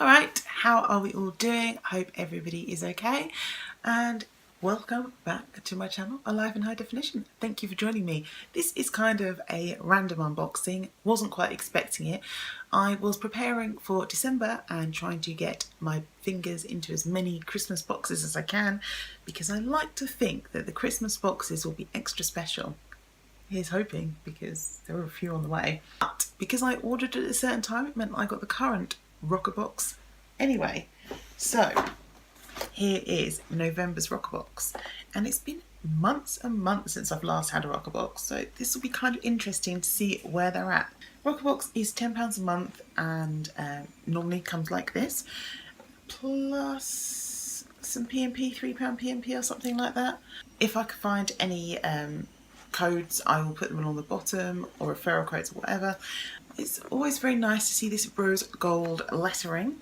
Alright, how are we all doing? I hope everybody is okay, and welcome back to my channel, A Life in High Definition. Thank you for joining me. This is kind of a random unboxing, wasn't quite expecting it. I was preparing for December and trying to get my fingers into as many Christmas boxes as I can, because I like to think that the Christmas boxes will be extra special. Here's hoping, because there were a few on the way. But because I ordered at a certain time, it meant I got the current Roccabox anyway. So here is November's Roccabox, and it's been months and months since I've last had a Roccabox, so this will be kind of interesting to see where they're at. Roccabox is £10 a month and normally comes like this, plus some P&P, £3 P&P or something like that. If I could find any codes, I will put them on the bottom, or referral codes or whatever. It's always very nice to see this rose gold lettering.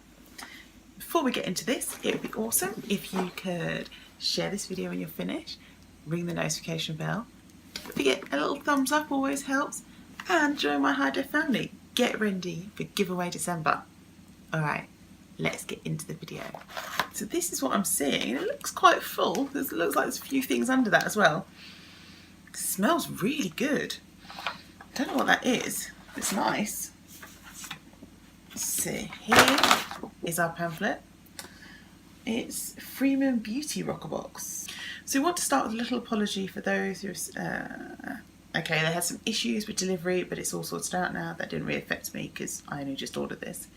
Before we get into this, it would be awesome if you could share this video when you're finished, ring the notification bell. Don't forget, a little thumbs up always helps, and join my High Def family. Get ready for giveaway December. Alright, let's get into the video. So this is what I'm seeing, and it looks quite full. It looks like there's a few things under that as well. It smells really good. I don't know what that is. It's nice. Let's see, here is our pamphlet. It's Freeman Beauty Roccabox. So we want to start with a little apology for those who okay, they had some issues with delivery, but it's all sorted out now. That didn't really affect me because I only just ordered this.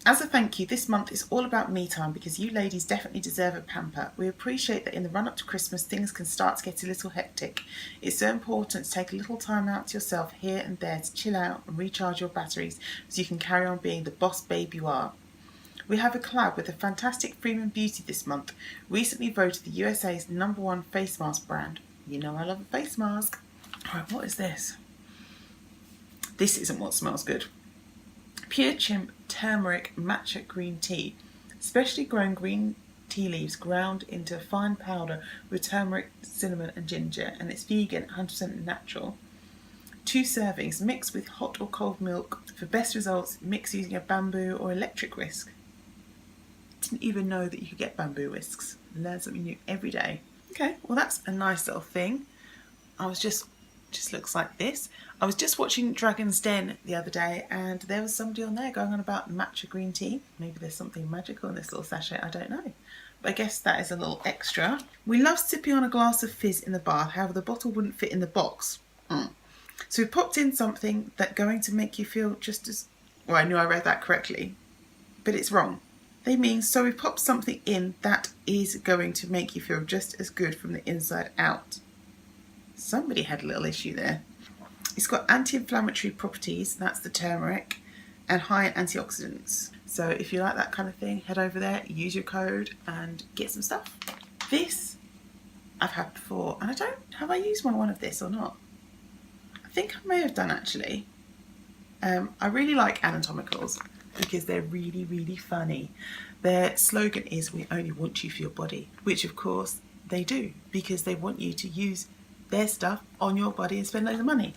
As a thank you, this month is all about me time because you ladies definitely deserve a pamper. We appreciate that in the run up to Christmas things can start to get a little hectic. It's so important to take a little time out to yourself here and there to chill out and recharge your batteries so you can carry on being the boss babe you are. We have a collab with a fantastic Freeman Beauty this month, recently voted the USA's #1 face mask brand. You know I love a face mask. Alright, what is this? This isn't what smells good. Pure Chimp Turmeric Matcha Green Tea. Specially grown green tea leaves ground into a fine powder with turmeric, cinnamon and ginger, and it's vegan, 100% natural. 2 servings, mix with hot or cold milk. For best results, mix using a bamboo or electric whisk. Didn't even know that you could get bamboo whisks. Learn something new every day. Okay, well that's a nice little thing. I was just looks like this. I was just watching Dragon's Den the other day, and there was somebody on there going on about matcha green tea. Maybe there's something magical in this little sachet, I don't know. But I guess that is a little extra. We love sipping on a glass of fizz in the bath, however the bottle wouldn't fit in the box. So we popped in something that's going to make you feel just as... Well, I knew I read that correctly, but it's wrong. They mean, so we popped something in that is going to make you feel just as good from the inside out. Somebody had a little issue there. It's got anti-inflammatory properties, that's the turmeric, and high in antioxidants. So if you like that kind of thing, head over there, use your code and get some stuff. This I've had before, and have I used one of this or not? I think I may have done actually. I really like Anatomicals because they're really, really funny. Their slogan is, "We only want you for your body," which of course they do, because they want you to use their stuff on your body and spend loads of money.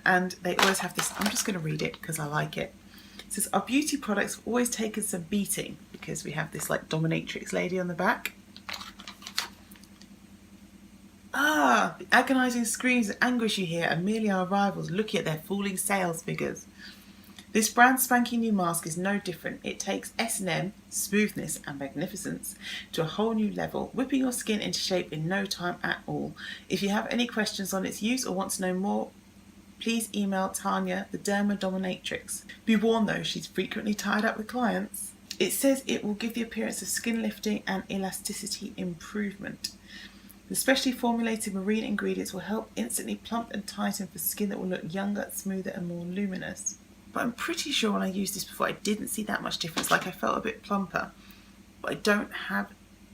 And they always have this, I'm just going to read it because I like it. It says, "Our beauty products have always taken some beating," because we have this like dominatrix lady on the back. The agonising screams of anguish you hear are merely our rivals looking at their falling sales figures. This brand spanking new mask is no different. It takes S&M, smoothness and magnificence, to a whole new level, whipping your skin into shape in no time at all. If you have any questions on its use or want to know more, please email Tanya, the Derma Dominatrix. Be warned though, she's frequently tied up with clients. It says it will give the appearance of skin lifting and elasticity improvement. The specially formulated marine ingredients will help instantly plump and tighten for skin that will look younger, smoother and more luminous. But I'm pretty sure when I used this before I didn't see that much difference. Like I felt a bit plumper, but I don't have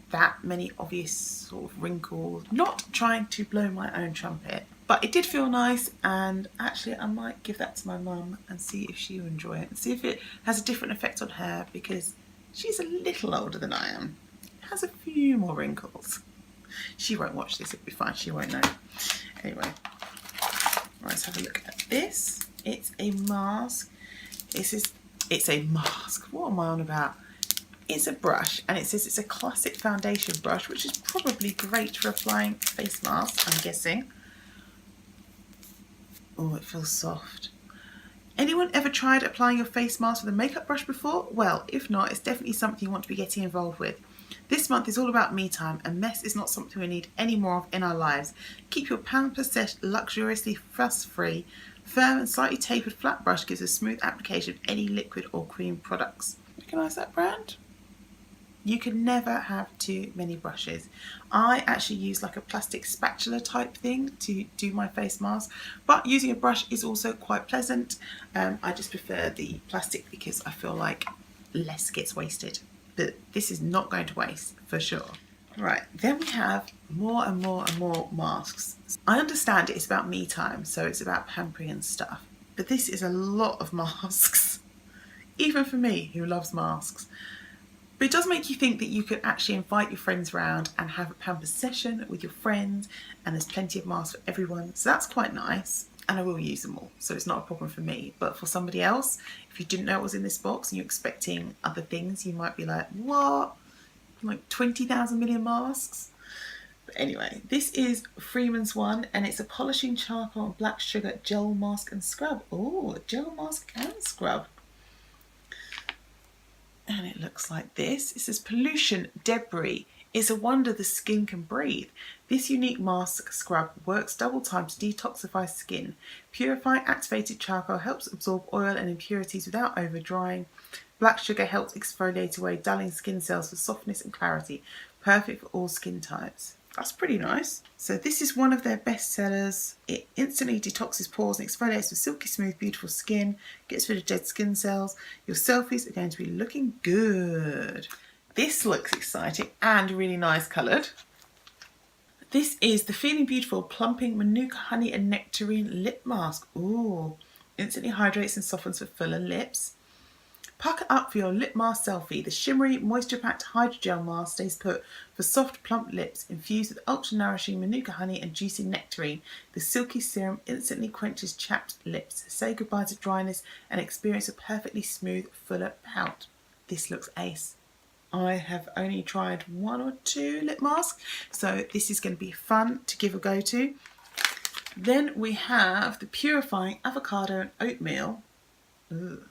that many obvious sort of wrinkles. Not trying to blow my own trumpet, but it did feel nice, and actually I might give that to my mum and see if she'll enjoy it and see if it has a different effect on her, because she's a little older than I am. It has a few more wrinkles. She won't watch this, it'll be fine, she won't know. Anyway, right, let's have a look at this. It's a mask. This is It's a mask. What am I on about? It's a brush, and it says it's a classic foundation brush, which is probably great for applying face masks, I'm guessing. Oh, it feels soft. Anyone ever tried applying your face mask with a makeup brush before? Well, if not, it's definitely something you want to be getting involved with. This month is all about me time, and mess is not something we need any more of in our lives. Keep your pamper set luxuriously fuss-free. Firm and slightly tapered flat brush gives a smooth application of any liquid or cream products. Recognise that brand? You can never have too many brushes. I actually use like a plastic spatula type thing to do my face mask, but using a brush is also quite pleasant. I just prefer the plastic because I feel like less gets wasted, but this is not going to waste for sure. Right, then we have more and more and more masks. I understand it's about me time, so it's about pampering and stuff, but this is a lot of masks, even for me who loves masks. But it does make you think that you could actually invite your friends around and have a pamper session with your friends, and there's plenty of masks for everyone, so that's quite nice, and I will use them all, so it's not a problem for me. But for somebody else, if you didn't know what was in this box and you're expecting other things, you might be like, what? Like 20,000 million masks? But anyway, this is Freeman's one, and it's a polishing charcoal and black sugar gel mask and scrub. Oh, gel mask and scrub. And it looks like this. It says pollution debris. It's a wonder the skin can breathe. This unique mask scrub works double time to detoxify skin. Purifying activated charcoal helps absorb oil and impurities without over drying. Black sugar helps exfoliate away dulling skin cells for softness and clarity. Perfect for all skin types. That's pretty nice. So this is one of their best sellers. It instantly detoxes pores and exfoliates with silky smooth beautiful skin, gets rid of dead skin cells. Your selfies are going to be looking good. This looks exciting and really nice coloured. This is the Feeling Beautiful Plumping Manuka Honey and Nectarine Lip Mask. Ooh, instantly hydrates and softens for fuller lips. Pucker up for your lip mask selfie. The shimmery, moisture-packed hydrogel mask stays put for soft, plump lips, infused with ultra-nourishing manuka honey and juicy nectarine. The silky serum instantly quenches chapped lips. Say goodbye to dryness and experience a perfectly smooth, fuller pout. This looks ace. I have only tried 1 or 2 lip masks, so this is going to be fun to give a go to. Then we have the Purifying Avocado and Oatmeal. Ooh.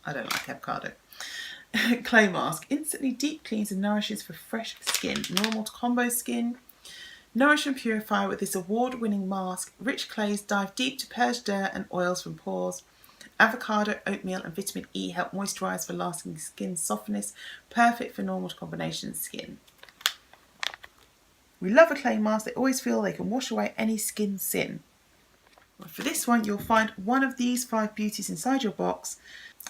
I don't like avocado. Clay mask. Instantly deep cleans and nourishes for fresh skin. Normal to combo skin. Nourish and purify with this award-winning mask. Rich clays dive deep to purge dirt and oils from pores. Avocado, oatmeal and vitamin E help moisturise for lasting skin softness. Perfect for normal to combination skin. We love a clay mask. They always feel they can wash away any skin sin. For this one, you'll find one of these 5 beauties inside your box.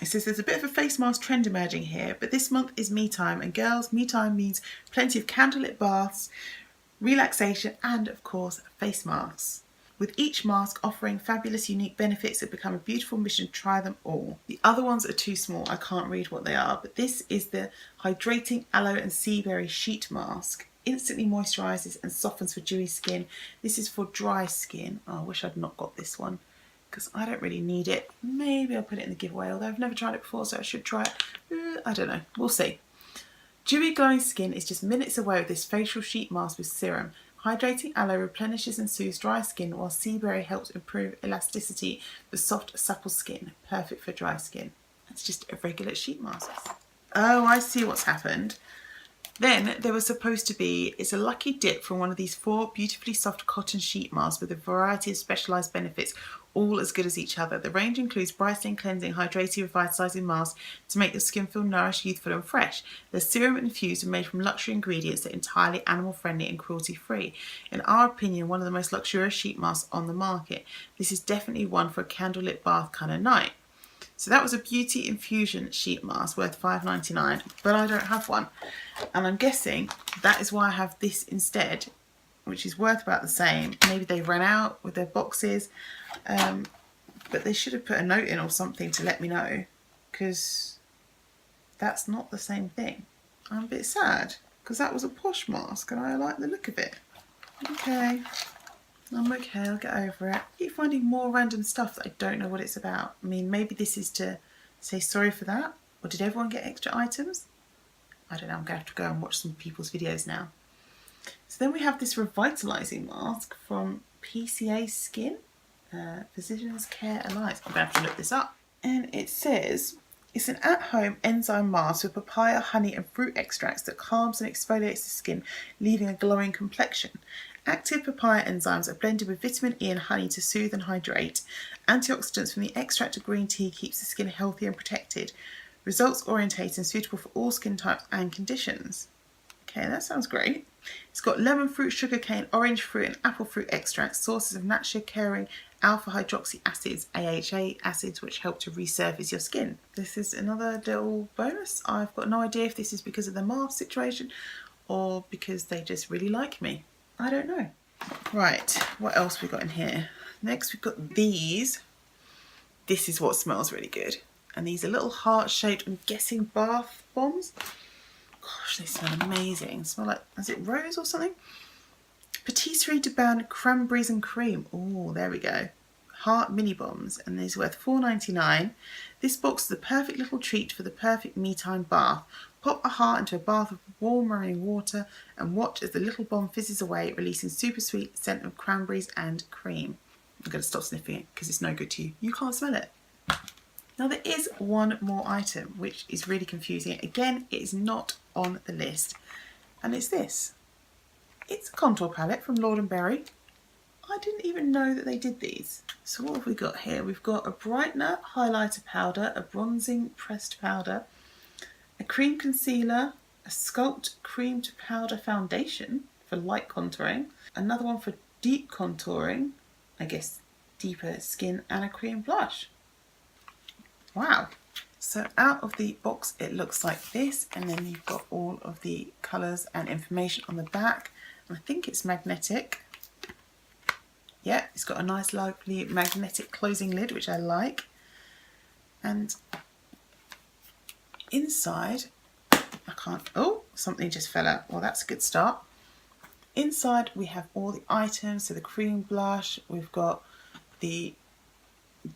It says there's a bit of a face mask trend emerging here, but this month is me time, and girls, me time means plenty of candlelit baths, relaxation, and of course, face masks. With each mask offering fabulous unique benefits, it becomes a beautiful mission to try them all. The other ones are too small, I can't read what they are, but this is the Hydrating Aloe and Sea Berry Sheet Mask. Instantly moisturises and softens for dewy skin. This is for dry skin. Oh, I wish I'd not got this one, because I don't really need it. Maybe I'll put it in the giveaway, although I've never tried it before, so I should try it. I don't know, we'll see. Dewy glowing skin is just minutes away with this facial sheet mask with serum. Hydrating aloe replenishes and soothes dry skin, while sea berry helps improve elasticity for soft, supple skin. Perfect for dry skin. It's just a regular sheet mask. Oh, I see what's happened. Then there was supposed to be, it's a lucky dip from one of these 4 beautifully soft cotton sheet masks with a variety of specialised benefits, all as good as each other. The range includes brightening, cleansing, hydrating, revitalising masks to make your skin feel nourished, youthful and fresh. They're serum infused and made from luxury ingredients that are entirely animal friendly and cruelty free. In our opinion, one of the most luxurious sheet masks on the market. This is definitely one for a candlelit bath kind of night. So that was a Beauty Infusion sheet mask worth $5.99, but I don't have one. And I'm guessing that is why I have this instead, which is worth about the same. Maybe they ran out with their boxes, but they should have put a note in or something to let me know, because that's not the same thing. I'm a bit sad, because that was a posh mask and I like the look of it. Okay. I'm okay, I'll get over it. I keep finding more random stuff that I don't know what it's about. I mean, maybe this is to Say sorry for that. Or did everyone get extra items? I don't know, I'm going to have to go and watch some people's videos now. So then we have this revitalising mask from PCA Skin, Physicians Care Alliance. I'm going to have to look this up. And it says, it's an at-home enzyme mask with papaya, honey and fruit extracts that calms and exfoliates the skin, leaving a glowing complexion. Active papaya enzymes are blended with vitamin E and honey to soothe and hydrate. Antioxidants from the extract of green tea keeps the skin healthy and protected. Results orientated and suitable for all skin types and conditions. Okay, that sounds great. It's got lemon fruit, sugarcane, orange fruit and apple fruit extracts, sources of naturally occurring alpha hydroxy acids, AHA acids, which help to resurface your skin. This is another little bonus. I've got no idea if this is because of the mask situation or because they just really like me. I don't know. Right, what else we got in here? Next we've got these. This is what smells really good. And these are little heart-shaped, I'm guessing, bath bombs. Gosh, they smell amazing. Smell like, is it rose or something? Patisserie de Bain cranberries and cream. Oh, there we go. Heart mini bombs, and these are worth $4.99. This box is the perfect little treat for the perfect me-time bath. Pop a heart into a bath of warm running water and watch as the little bomb fizzes away, releasing super sweet scent of cranberries and cream. I'm going to stop sniffing it because it's no good to you. You can't smell it. Now there is one more item which is really confusing. Again, it is not on the list, and it's this. It's a contour palette from Lord & Berry. I didn't even know that they did these. So what have we got here? We've got a brightener highlighter powder, a bronzing pressed powder, a cream concealer, a sculpt cream to powder foundation for light contouring, another one for deep contouring, I guess deeper skin, and a cream blush. Wow. So out of the box it looks like this, and then you've got all of the colours and information on the back. And I think it's magnetic. Yeah, it's got a nice lovely magnetic closing lid, which I like. And inside, I can't, oh, something just fell out. Well, that's a good start. Inside we have all the items, so the cream blush, we've got the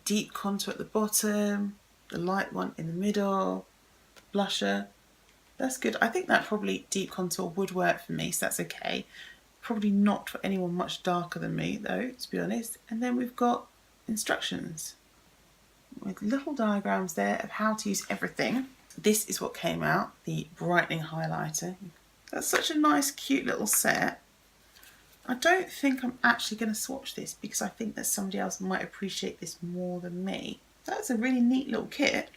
deep contour at the bottom, the light one in the middle, blusher. That's good. I think that probably deep contour would work for me, so that's okay. Probably not for anyone much darker than me though, to be honest. And then we've got instructions with little diagrams there of how to use everything. This is what came out, the brightening highlighter. That's such a nice cute little set. I don't think I'm actually going to swatch this because I think that somebody else might appreciate this more than me. That's a really neat little kit.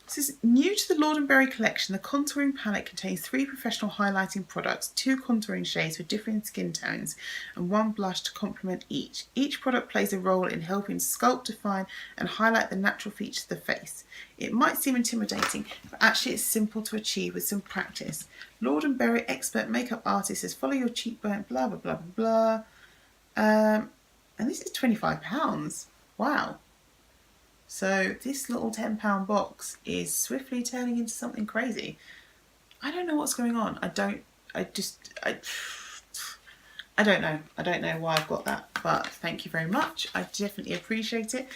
This is new to the Lord & Berry collection. The contouring palette contains 3 professional highlighting products, 2 contouring shades for different skin tones, and 1 blush to complement each. Each product plays a role in helping sculpt, define, and highlight the natural features of the face. It might seem intimidating, but actually it's simple to achieve with some practice. Lord & Berry expert makeup artist says, follow your cheekbone, blah, blah, blah, blah, blah. And this is £25. Wow. So this little £10 box is swiftly turning into something crazy. I don't know what's going on. I don't know. I don't know why I've got that, but thank you very much. I definitely appreciate it.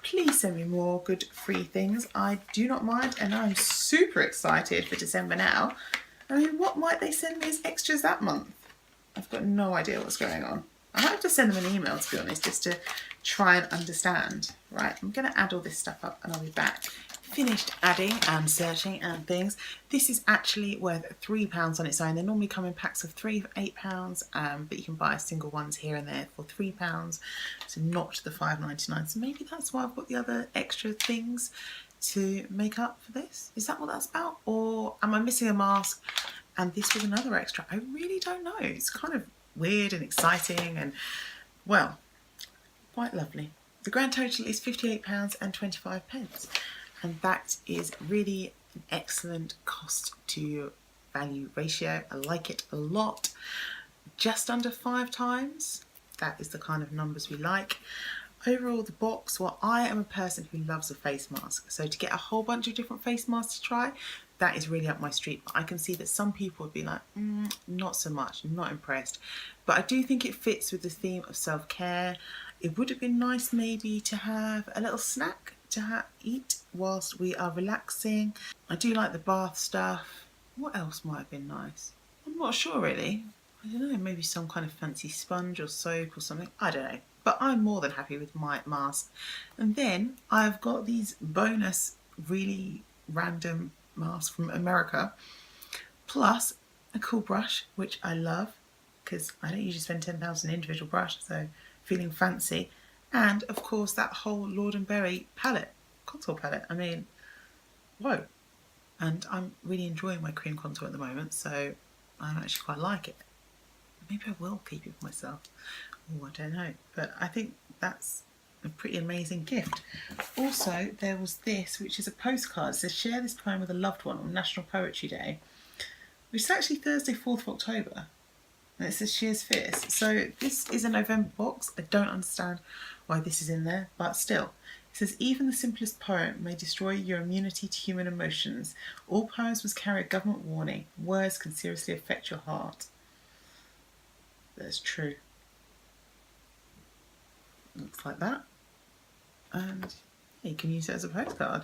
Please send me more good free things. I do not mind, and I'm super excited for December now. I mean, what might they send me as extras that month? I've got no idea what's going on. I might have to send them an email, to be honest, just to try and understand. Right, I'm going to add all this stuff up and I'll be back. Finished adding and searching and things. This is actually worth £3 on its own. They normally come in packs of 3 for £8, but you can buy single ones here and there for £3, so not the $5.99. So maybe that's why I've got the other extra things to make up for this. Is that what that's about? Or am I missing a mask and this was another extra? I really don't know. It's kind of weird and exciting and, well, quite lovely. The grand total is £58.25, and that is really an excellent cost to value ratio. I like it a lot. Just under 5 times. That is the kind of numbers we like. Overall, the box, well, I am a person who loves a face mask, so to get a whole bunch of different face masks to try, that is really up my street. But I can see that some people would be like, not so much, not impressed. But I do think it fits with the theme of self-care. It would have been nice maybe to have a little snack to eat whilst we are relaxing. I do like the bath stuff. What else might have been nice? I'm not sure really. I don't know, maybe some kind of fancy sponge or soap or something. I don't know. But I'm more than happy with my mask. And then I've got these bonus really random masks from America, plus a cool brush, which I love because I don't usually spend £10 on an individual brush, so feeling fancy. And of course that whole Lord & Berry palette, contour palette. I mean, whoa. And I'm really enjoying my cream contour at the moment, so I actually quite like it. Maybe I will keep it for myself. Oh, I don't know. But I think that's a pretty amazing gift. Also, there was this, which is a postcard. It says, share this poem with a loved one on National Poetry Day, which is actually Thursday, 4th of October. And it says, sheers fierce. So this is a November box. I don't understand why this is in there, but still. It says, even the simplest poem may destroy your immunity to human emotions. All poems must carry a government warning. Words can seriously affect your heart. That's true. Looks like that. And you can use it as a postcard.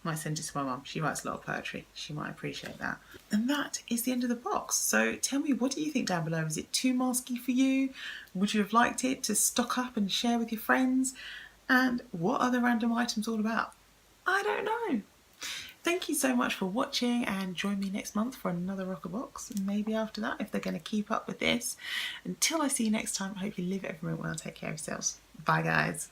Might send it to my mum. She writes a lot of poetry. She might appreciate that. And that is the end of the box. So tell me, what do you think down below? Is it too masky for you? Would you have liked it to stock up and share with your friends? And what are the random items all about? I don't know. Thank you so much for watching, and join me next month for another Roccabox, and maybe after that if they're going to keep up with this. Until I see you next time, I hope you live everywhere well and take care of yourselves. Bye guys.